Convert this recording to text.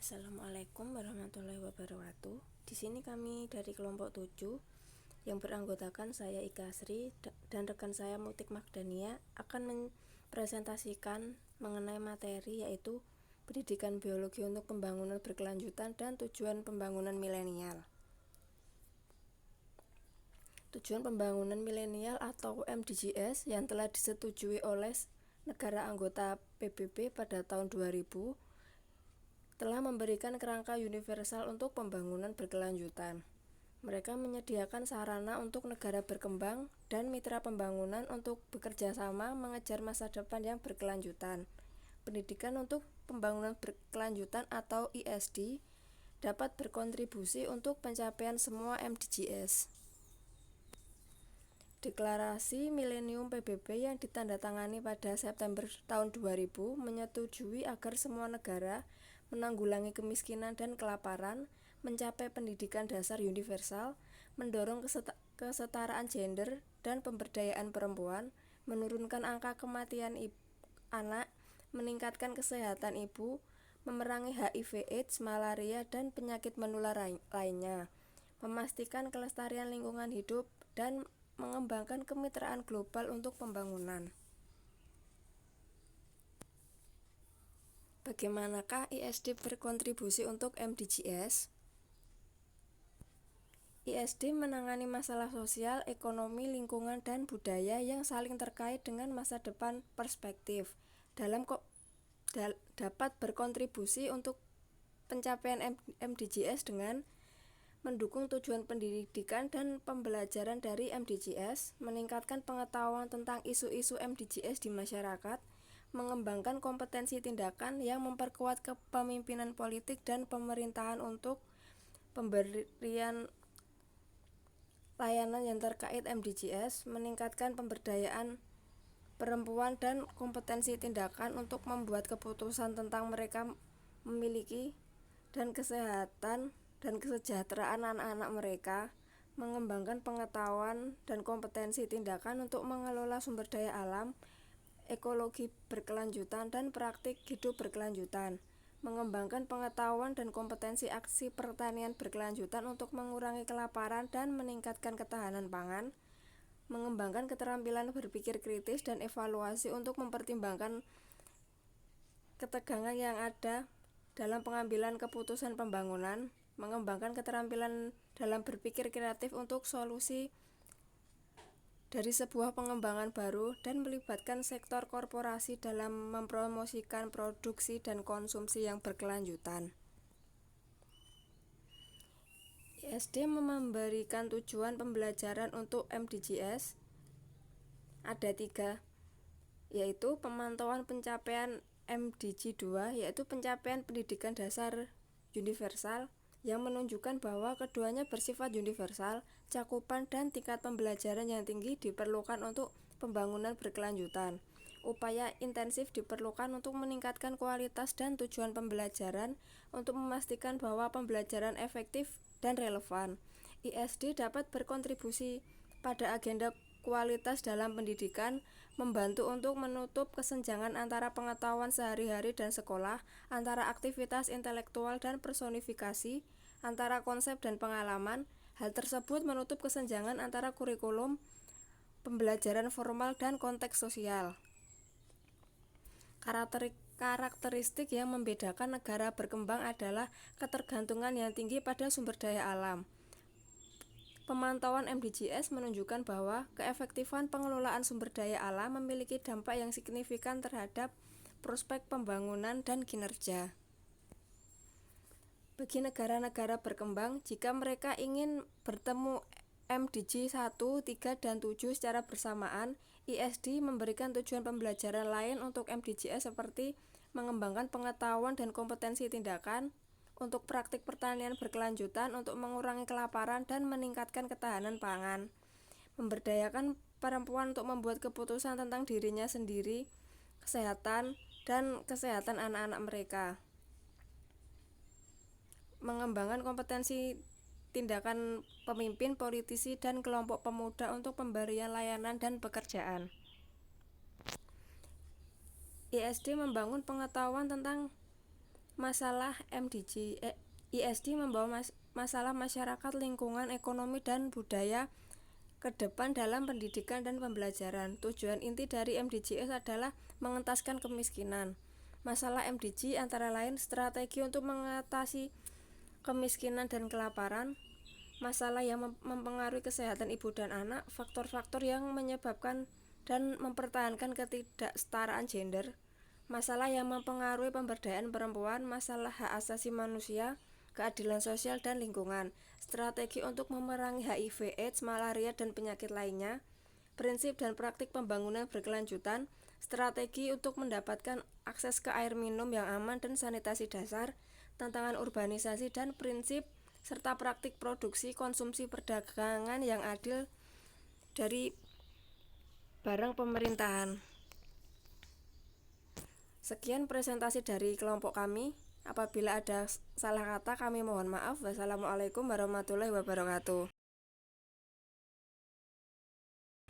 Assalamualaikum warahmatullahi wabarakatuh. Di sini kami dari kelompok 7 yang beranggotakan saya Ika Asri dan rekan saya Mutik Magdania akan mempresentasikan mengenai materi yaitu pendidikan biologi untuk pembangunan berkelanjutan dan tujuan pembangunan milenial. Tujuan pembangunan milenial atau MDGs yang telah disetujui oleh negara anggota PBB pada tahun 2000 telah memberikan kerangka universal untuk pembangunan berkelanjutan. Mereka menyediakan sarana untuk negara berkembang dan mitra pembangunan untuk bekerja sama mengejar masa depan yang berkelanjutan. Pendidikan untuk pembangunan berkelanjutan atau ISD dapat berkontribusi untuk pencapaian semua MDGs. Deklarasi Milenium PBB yang ditandatangani pada September tahun 2000 menyetujui agar semua negara menanggulangi kemiskinan dan kelaparan, mencapai pendidikan dasar universal, mendorong kesetaraan gender dan pemberdayaan perempuan, menurunkan angka kematian anak, meningkatkan kesehatan ibu, memerangi HIV/AIDS, malaria, dan penyakit menular lainnya, memastikan kelestarian lingkungan hidup, dan mengembangkan kemitraan global untuk pembangunan. Bagaimanakah ISD berkontribusi untuk MDGs? ISD menangani masalah sosial, ekonomi, lingkungan, dan budaya yang saling terkait dengan masa depan perspektif. Dapat berkontribusi untuk pencapaian MDGs dengan mendukung tujuan pendidikan dan pembelajaran dari MDGs, meningkatkan pengetahuan tentang isu-isu MDGs di masyarakat, mengembangkan kompetensi tindakan yang memperkuat kepemimpinan politik dan pemerintahan untuk pemberian layanan yang terkait MDGs, meningkatkan pemberdayaan perempuan dan kompetensi tindakan untuk membuat keputusan tentang mereka memiliki dan kesehatan dan kesejahteraan anak-anak mereka, mengembangkan pengetahuan dan kompetensi tindakan untuk mengelola sumber daya alam, ekologi berkelanjutan, dan praktik hidup berkelanjutan, mengembangkan pengetahuan dan kompetensi aksi pertanian berkelanjutan untuk mengurangi kelaparan dan meningkatkan ketahanan pangan, mengembangkan keterampilan berpikir kritis dan evaluasi untuk mempertimbangkan ketegangan yang ada dalam pengambilan keputusan pembangunan, mengembangkan keterampilan dalam berpikir kreatif untuk solusi dari sebuah pengembangan baru, dan melibatkan sektor korporasi dalam mempromosikan produksi dan konsumsi yang berkelanjutan. ISD memberikan tujuan pembelajaran untuk MDGs ada 3, yaitu pemantauan pencapaian MDG 2, yaitu pencapaian pendidikan dasar universal, yang menunjukkan bahwa keduanya bersifat universal, cakupan dan tingkat pembelajaran yang tinggi diperlukan untuk pembangunan berkelanjutan. Upaya intensif diperlukan untuk meningkatkan kualitas dan tujuan pembelajaran untuk memastikan bahwa pembelajaran efektif dan relevan. ISD dapat berkontribusi pada agenda kualitas dalam pendidikan, membantu untuk menutup kesenjangan antara pengetahuan sehari-hari dan sekolah, antara aktivitas intelektual dan personifikasi, antara konsep dan pengalaman. Hal tersebut menutup kesenjangan antara kurikulum, pembelajaran formal, dan konteks sosial. Karakteristik yang membedakan negara berkembang adalah ketergantungan yang tinggi pada sumber daya alam. Pemantauan MDGs menunjukkan bahwa keefektifan pengelolaan sumber daya alam memiliki dampak yang signifikan terhadap prospek pembangunan dan kinerja. Bagi negara-negara berkembang, jika mereka ingin bertemu MDG 1, 3, dan 7 secara bersamaan, ISD memberikan tujuan pembelajaran lain untuk MDGs seperti mengembangkan pengetahuan dan kompetensi tindakan, untuk praktik pertanian berkelanjutan, untuk mengurangi kelaparan dan meningkatkan ketahanan pangan, memberdayakan perempuan untuk membuat keputusan tentang dirinya sendiri, kesehatan, dan kesehatan anak-anak mereka, mengembangkan kompetensi tindakan pemimpin, politisi, dan kelompok pemuda untuk pemberian layanan dan pekerjaan. ISD membangun pengetahuan tentang Masalah ISD membawa masalah masyarakat, lingkungan, ekonomi, dan budaya ke depan dalam pendidikan dan pembelajaran. Tujuan inti dari MDGs adalah mengentaskan kemiskinan. Masalah MDG antara lain strategi untuk mengatasi kemiskinan dan kelaparan, masalah yang mempengaruhi kesehatan ibu dan anak, faktor-faktor yang menyebabkan dan mempertahankan ketidaksetaraan gender, masalah yang mempengaruhi pemberdayaan perempuan, masalah hak asasi manusia, keadilan sosial dan lingkungan, strategi untuk memerangi HIV, AIDS, malaria, dan penyakit lainnya, prinsip dan praktik pembangunan berkelanjutan, strategi untuk mendapatkan akses ke air minum yang aman dan sanitasi dasar, tantangan urbanisasi dan prinsip serta praktik produksi konsumsi perdagangan yang adil dari barang pemerintahan. Sekian presentasi dari kelompok kami. Apabila ada salah kata kami mohon maaf. Wassalamualaikum warahmatullahi wabarakatuh.